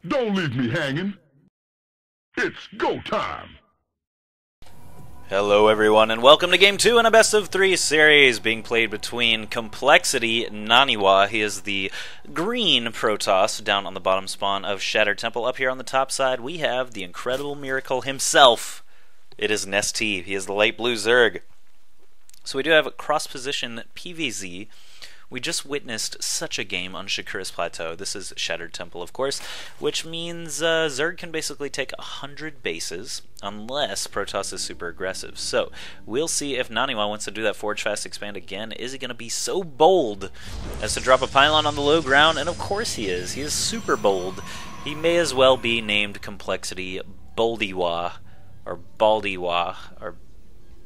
Don't leave me hanging. It's go time. Hello everyone and welcome to Game 2 in a best of 3 series being played between coL.Naniwa. He is the green Protoss down on the bottom spawn of Shattered Temple. Up here on the top side we have the incredible miracle himself. It is IM.NesTea. He is the light blue Zerg. So we do have a cross-position PvZ. We just witnessed such a game on Shakura's Plateau. This is Shattered Temple, of course, which means Zerg can basically take 100 bases unless Protoss is super aggressive. So we'll see if Naniwa wants to do that Forge Fast Expand again. Is he going to be so bold as to drop a pylon on the low ground? And of course he is. He is super bold. He may as well be named Complexity Boldiwa, or Baldiwa, or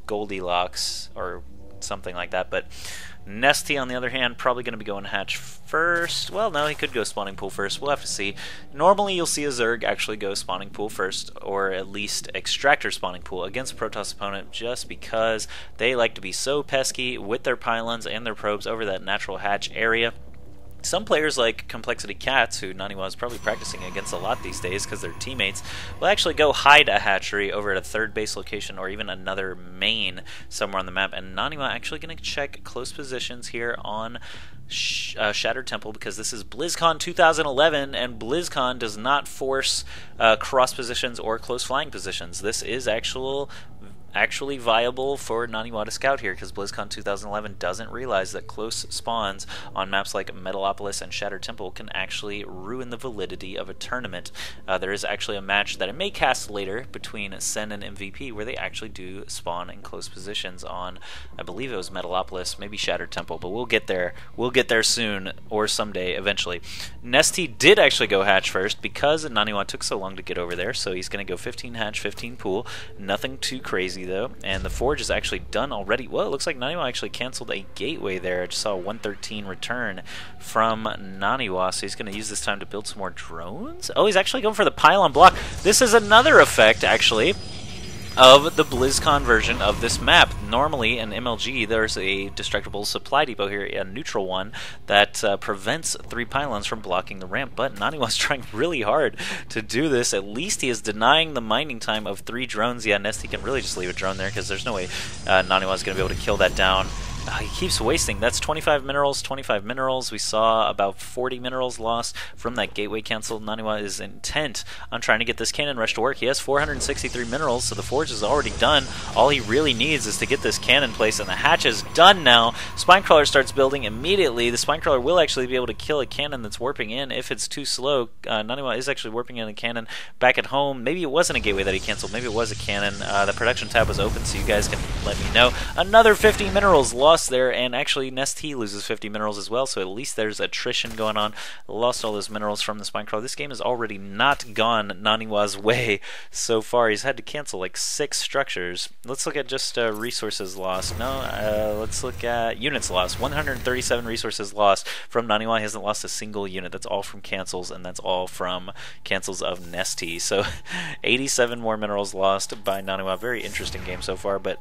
Goldilocks, or something like that. But IM.NesTea, on the other hand, probably going to be going hatch first. Well, no, he could go spawning pool first. We'll have to see. Normally, you'll see a Zerg actually go spawning pool first, or at least extractor spawning pool against a Protoss opponent, just because they like to be so pesky with their pylons and their probes over that natural hatch area. Some players like Complexity Cats, who Naniwa is probably practicing against a lot these days because they're teammates, will actually go hide a hatchery over at a third base location or even another main somewhere on the map. And Naniwa actually going to check close positions here on Shattered Temple because this is Blizzcon 2011 and Blizzcon does not force cross positions or close flying positions. This is actually viable for Naniwa to scout here because BlizzCon 2011 doesn't realize that close spawns on maps like Metalopolis and Shattered Temple can actually ruin the validity of a tournament. There is actually a match that it may cast later between Sen and MVP where they actually do spawn in close positions on, I believe it was Metalopolis, maybe Shattered Temple, but we'll get there. We'll get there soon, or someday, eventually. IM.NesTea did actually go hatch first because Naniwa took so long to get over there, so he's going to go 15 hatch, 15 pool. Nothing too crazy though, and the Forge is actually done already. Well, it looks like Naniwa actually canceled a gateway there. I just saw a 113 return from Naniwa, so he's going to use this time to build some more drones. Oh, he's actually going for the pylon block. This is another effect, actually, of the BlizzCon version of this map. Normally in MLG there's a destructible supply depot here, a neutral one, that prevents 3 pylons from blocking the ramp, but Naniwa's trying really hard to do this. At least he is denying the mining time of 3 drones. Yeah, IM.NesTea can really just leave a drone there because there's no way Naniwa's going to be able to kill that down. He keeps wasting. That's 25 minerals, 25 minerals. We saw about 40 minerals lost from that gateway cancel. Naniwa is intent on trying to get this cannon rush to work. He has 463 minerals, so the Forge is already done. All he really needs is to get this cannon placed, and the hatch is done now. Spinecrawler starts building immediately. The Spinecrawler will actually be able to kill a cannon that's warping in if it's too slow. Naniwa is actually warping in a cannon back at home. Maybe it wasn't a gateway that he canceled. Maybe it was a cannon. The production tab was open, so you guys can let me know. Another 50 minerals lost there, and actually IM.NesTea loses 50 minerals as well, so at least there's attrition going on. Lost all those minerals from the Spinecrawler. This game has already not gone Naniwa's way so far. He's had to cancel like 6 structures. Let's look at just resources lost. No, let's look at units lost. 137 resources lost from Naniwa. He hasn't lost a single unit. That's all from cancels, and that's all from cancels of IM.NesTea. So 87 more minerals lost by Naniwa. Very interesting game so far, but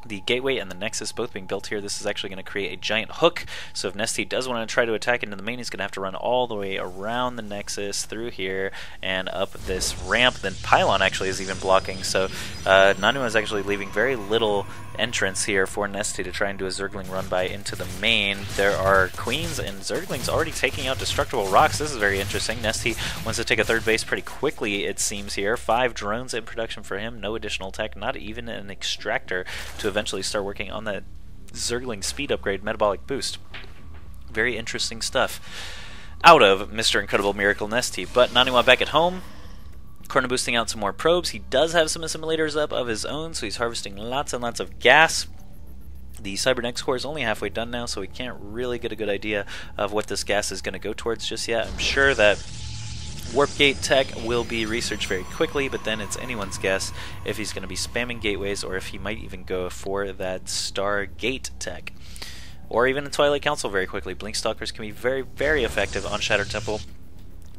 the gateway and the nexus both being built here. This is actually going to create a giant hook, so if IM.NesTea does want to try to attack into the main, he's going to have to run all the way around the nexus, through here, and up this ramp. Then Pylon actually is even blocking, so Naniwa is actually leaving very little entrance here for IM.NesTea to try and do a Zergling run by into the main. There are Queens and Zerglings already taking out destructible rocks. This is very interesting. IM.NesTea wants to take a third base pretty quickly, it seems here. 5 drones in production for him, no additional tech, not even an extractor to eventually start working on that Zergling speed upgrade metabolic boost. Very interesting stuff out of Mr. Incredible Miracle IM.NesTea. But Naniwa back at home, Chrono boosting out some more probes. He does have some assimilators up of his own, so he's harvesting lots and lots of gas. The Cybernex core is only halfway done now, so we can't really get a good idea of what this gas is going to go towards just yet. I'm sure that Warp Gate tech will be researched very quickly, but then it's anyone's guess if he's going to be spamming gateways or if he might even go for that Stargate tech. Or even a Twilight Council very quickly. Blink Stalkers can be very, very effective on Shattered Temple.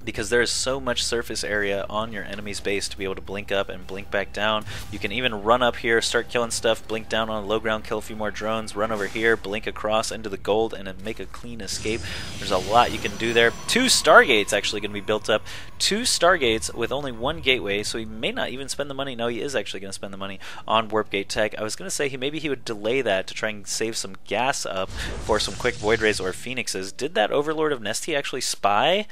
because there is so much surface area on your enemy's base to be able to blink up and blink back down. You can even run up here, start killing stuff, blink down on low ground, kill a few more drones, run over here, blink across into the gold, and then make a clean escape. There's a lot you can do there. 2 Stargates actually going to be built up. 2 Stargates with only 1 gateway, so he may not even spend the money. No, he is actually going to spend the money on Warp Gate tech. I was going to say maybe he would delay that to try and save some gas up for some quick Void Rays or Phoenixes. Did that Overlord of NesTea actually spy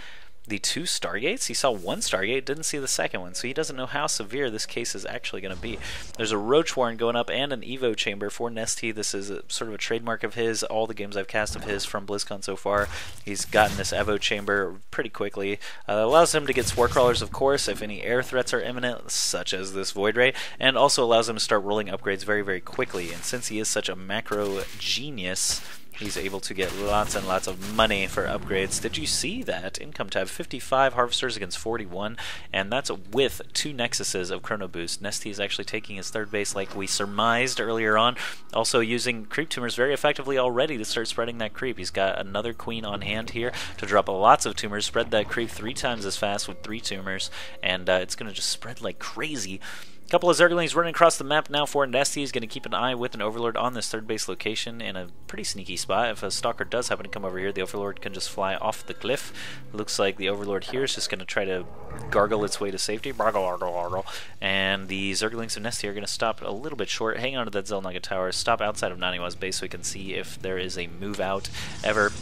the 2 Stargates? He saw 1 Stargate, didn't see the second one, so he doesn't know how severe this case is actually going to be. There's a Roach Warren going up and an Evo Chamber for NesTea. This is sort of a trademark of his. All the games I've cast of his from BlizzCon so far, he's gotten this Evo Chamber pretty quickly. It allows him to get Spore Crawlers, of course, if any air threats are imminent, such as this Void Ray, and also allows him to start rolling upgrades very, very quickly. And since he is such a macro genius, he's able to get lots and lots of money for upgrades. Did you see that? Income tab, 55 Harvesters against 41, and that's with 2 Nexuses of Chrono Boost. NesTea is actually taking his 3rd base like we surmised earlier on, also using Creep Tumors very effectively already to start spreading that creep. He's got another Queen on hand here to drop lots of tumors, spread that creep 3 times as fast with 3 tumors, and it's going to just spread like crazy. A couple of Zerglings running across the map now for NesTea. He's going to keep an eye with an Overlord on this 3rd base location in a pretty sneaky spot. If a Stalker does happen to come over here, the Overlord can just fly off the cliff. Looks like the Overlord here is just going to try to gargle its way to safety. And the Zerglings of NesTea are going to stop a little bit short, hang on to that Xel'Naga tower, stop outside of Naniwa's base so we can see if there is a move out ever.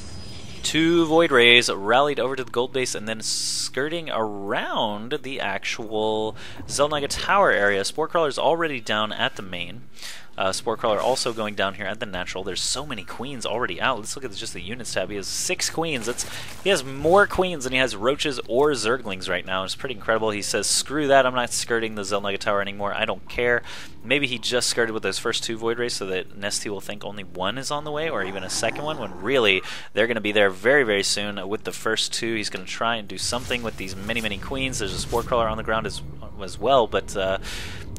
2 Void Rays rallied over to the gold base and then skirting around the actual Xel'Naga tower area. Spore Crawler's already down at the main. Spore Crawler also going down here at the natural. There's so many queens already out. Let's look at just the units tab. He has 6 queens. He has more queens than he has roaches or Zerglings right now. It's pretty incredible. He says, screw that, I'm not skirting the Xel'Naga tower anymore. I don't care. Maybe he just skirted with those first 2 Void Rays so that NesTea will think only 1 is on the way, or even a second one, when really they're going to be there very, very soon with the first 2. He's going to try and do something with these many, many queens. There's a Spore Crawler on the ground as well, but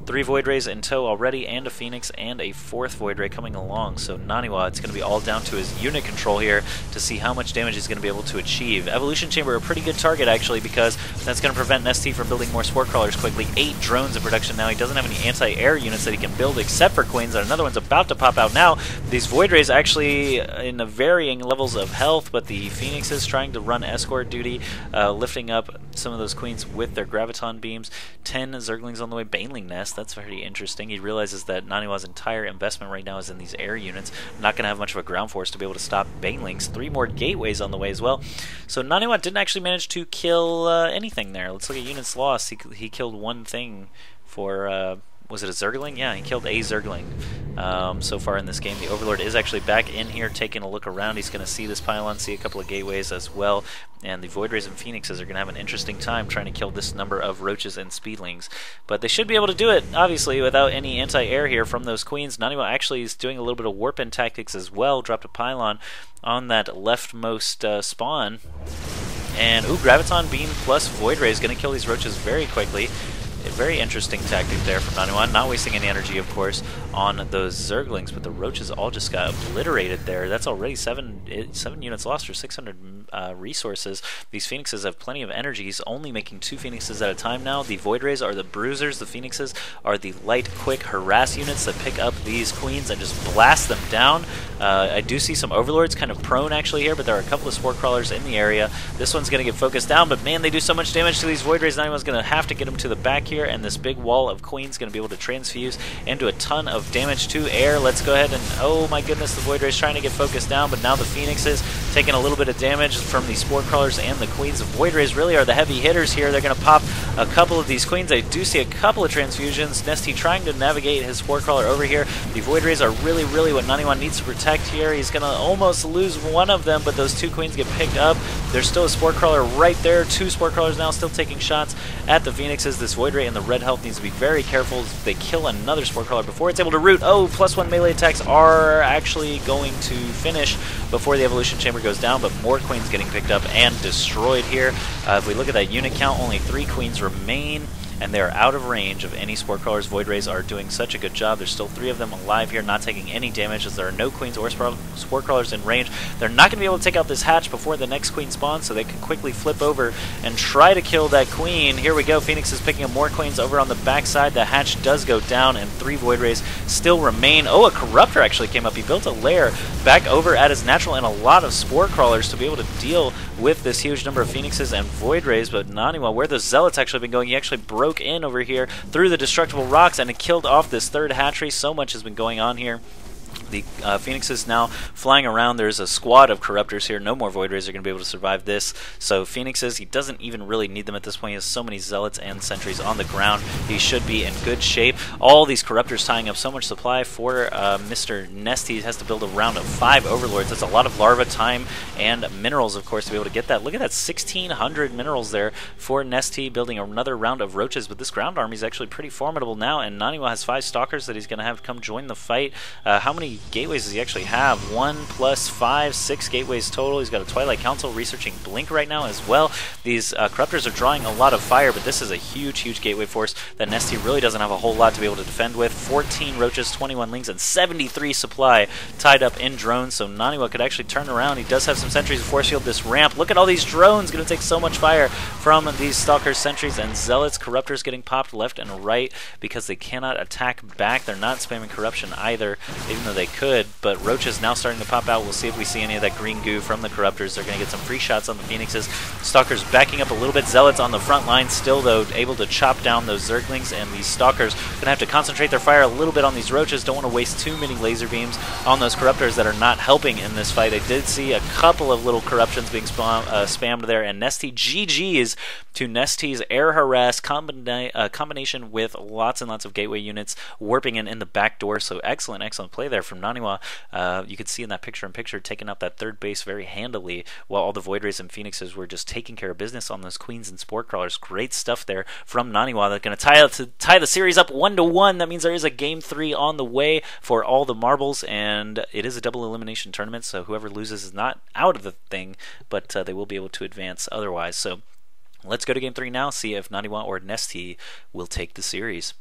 3 Void Rays in tow already, and a Phoenix, and a 4th Void Ray coming along. So Naniwa, it's going to be all down to his unit control here to see how much damage he's going to be able to achieve. Evolution Chamber, a pretty good target actually, because that's going to prevent NesTea from building more Spore Crawlers quickly. 8 drones in production now. He doesn't have any anti-air units that he can build except for Queens, and another one's about to pop out now. These Void Rays actually in varying levels of health, but the Phoenix is trying to run escort duty, lifting up some of those Queens with their Graviton beams. 10 Zerglings on the way. Baneling Nest, that's very interesting. He realizes that Naniwa's entire investment right now is in these air units. Not going to have much of a ground force to be able to stop Banelings. 3 more gateways on the way as well. So Naniwa didn't actually manage to kill anything there. Let's look at units lost. He killed 1 thing for... was it a Zergling? Yeah, he killed a Zergling so far in this game. The Overlord is actually back in here taking a look around. He's going to see this pylon, see a couple of gateways as well. And the Void Rays and Phoenixes are going to have an interesting time trying to kill this number of Roaches and Speedlings. But they should be able to do it, obviously, without any anti-air here from those Queens. Naniwa actually is doing a little bit of warp-in tactics as well. Dropped a pylon on that leftmost spawn. And, ooh, Graviton Beam plus Void Ray is going to kill these Roaches very quickly. A very interesting tactic there from Naniwa, not wasting any energy, of course, on those Zerglings, but the Roaches all just got obliterated there. That's already 7 units lost for 600 resources. These Phoenixes have plenty of energy. He's only making 2 Phoenixes at a time now. The Void Rays are the bruisers. The Phoenixes are the light, quick harass units that pick up these Queens and just blast them down. I do see some Overlords kind of prone actually here, but there are a couple of Spore Crawlers in the area. This one's going to get focused down, but man, they do so much damage to these Void Rays. Naniwa's going to have to get them to the back here, and this big wall of Queens going to be able to transfuse and do a ton of damage to air. Let's go ahead and, oh my goodness, the Void Ray's trying to get focused down, but now the Phoenixes taking a little bit of damage from the Spore Crawlers and the Queens. The Void Rays really are the heavy hitters here. They're going to pop a couple of these Queens. I do see a couple of transfusions. NesTea trying to navigate his Spore Crawler over here. The Void Rays are really, really what Naniwa needs to protect here. He's going to almost lose one of them, but those 2 Queens get picked up. There's still a Spore Crawler right there. 2 Spore Crawlers now still taking shots at the Phoenixes. This Void Ray and the red health needs to be very careful. They kill another Spore Crawler before it's able to root. Oh, +1 melee attacks are actually going to finish before the Evolution Chamber goes down, but more Queens getting picked up and destroyed here. If we look at that unit count, only 3 Queens remain. and they're out of range of any Spore Crawlers. Void Rays are doing such a good job. There's still 3 of them alive here, not taking any damage as there are no Queens or Spore Crawlers in range. They're not going to be able to take out this hatch before the next Queen spawns, so they can quickly flip over and try to kill that Queen. Here we go. Phoenix is picking up more Queens over on the backside. The hatch does go down, and 3 Void Rays still remain. Oh, a Corruptor actually came up. He built a lair back over at his natural and a lot of Spore Crawlers to be able to deal with this huge number of Phoenixes and Void Rays. But Naniwa, where the Zealots actually been going, he actually broke in over here through the destructible rocks and killed off this 3rd hatchery. So much has been going on here. The Phoenixes now flying around. There's a squad of Corruptors here. No more Void Rays are going to be able to survive this. So Phoenixes, he doesn't even really need them at this point. He has so many Zealots and Sentries on the ground. He should be in good shape. All these Corruptors tying up so much supply for Mr. NesTea. He has to build a round of 5 Overlords. That's a lot of larva time and minerals, of course, to be able to get that. Look at that, 1,600 minerals there for NesTea, building another round of Roaches. But this ground army is actually pretty formidable now, and Naniwa has 5 Stalkers that he's going to have come join the fight. How many gateways does he actually have? 1 plus 5, 6 gateways total. He's got a Twilight Council researching Blink right now as well. These Corruptors are drawing a lot of fire, but this is a huge, huge gateway force that NesTea really doesn't have a whole lot to be able to defend with. 14 Roaches, 21 Lings, and 73 supply tied up in drones, so Naniwa could actually turn around. He does have some Sentries to force field this ramp. Look at all these drones, going to take so much fire from these Stalkers, Sentries, and Zealots. Corruptors getting popped left and right because they cannot attack back. They're not spamming Corruption either, even though they could, but Roaches now starting to pop out. We'll see if we see any of that green goo from the Corruptors. They're going to get some free shots on the Phoenixes. Stalkers backing up a little bit. Zealots on the front line still, though, able to chop down those Zerglings, and these Stalkers going to have to concentrate their fire a little bit on these Roaches. Don't want to waste too many laser beams on those Corruptors that are not helping in this fight. I did see a couple of little Corruptions being spammed there, and NesTea GG's to NesTea's Air Harass combination with lots and lots of gateway units warping in the back door. So excellent, excellent play there from Naniwa. You could see in that picture-in-picture taking out that 3rd base very handily, while all the Void Rays and Phoenixes were just taking care of business on those Queens and Spore Crawlers. Great stuff there from Naniwa. They're going to tie the series up 1-1. That means there is a Game 3 on the way for all the marbles, and it is a double elimination tournament, so whoever loses is not out of the thing, but they will be able to advance otherwise. So let's go to Game 3 now, see if Naniwa or NesTea will take the series.